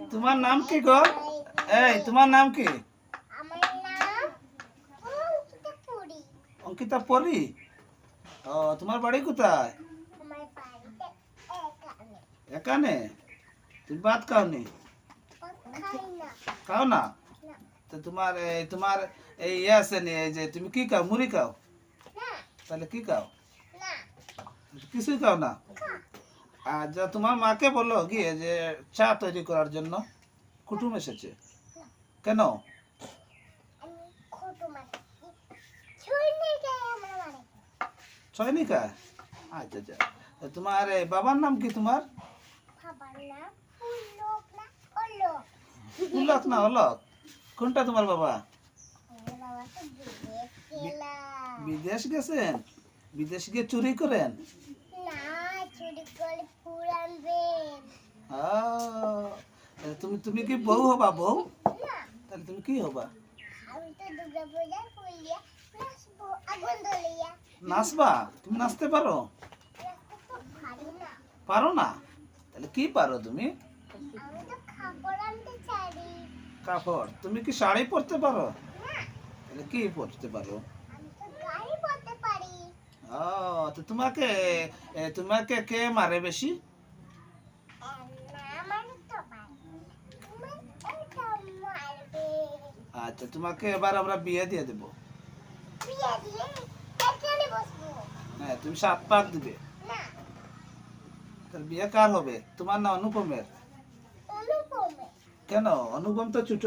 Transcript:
তোমার নাম কি গো? এই তোমার নাম কি? আমার নাম অঙ্কিতা পুরি। অঙ্কিতা পরি। ও তোমার বাড়ি কোথায়? আমার বাড়িতে এখানে এখানে। তুমি ভাত খাওনি? খাই না। খাও না? না তো তোমার এই আছে নি, এই যে তুমি কি খাও? মুড়ি খাও? না তাহলে কি খাও? না কিছুই খাও না? আর যা তোমার মাকে বলো গিয়ে যে চা তৈরি করার জন্য, কুটুম এসেছে। কেন? আমি ছোট মানে ছুঁই গায়ে আমার মানে ছয়নি খায়? আচ্ছা আচ্ছা। তো তোমার এই বাবার নাম কি তোমার? বাবার নাম পুলক না অলোক। উল্লাক না অলক? কোনটা তোমার বাবা? আমার বাবা তো বিদেশ গেলাম। বিদেশ গেছেন? বিদেশ গিয়ে চুরি করেন? না চুরি করে পুরানবেন। আহ, তুমি তুমি কি বউ হবা? বউ? না তাহলে তুমি কি হবা? আমি তো দুর্গা পূজায় ফুল দিয়ে নাচবো আগুন জ্বলিয়ে। নাচবা? তুমি নাচতে পারো? নাচতে তো পারি না। পারো না? তাহলে কি পারো তুমি? আমি তো খাবার আনতে চাই। কাপড়? তুমি কি শাড়ি পরতে পারো? না তাহলে কি পরতে পারো? আমি তো গাড়ি পড়তে পারি। ও, তো তোমাকে কে মারে বেশি? না মানে তো পারি। তোমার এটা মারবে। আচ্ছা, তোমাকে এবার আমরা বিয়ে দিয়ে দেবো। বিয়ে দিলে এখানে বসবো। হ্যাঁ, তুমি 7 পাক দিবে। না তাহলে বিয়ে কার হবে, তোমার না অনুপমের? অনুপমে। কেন? অনুপম তো ছোট।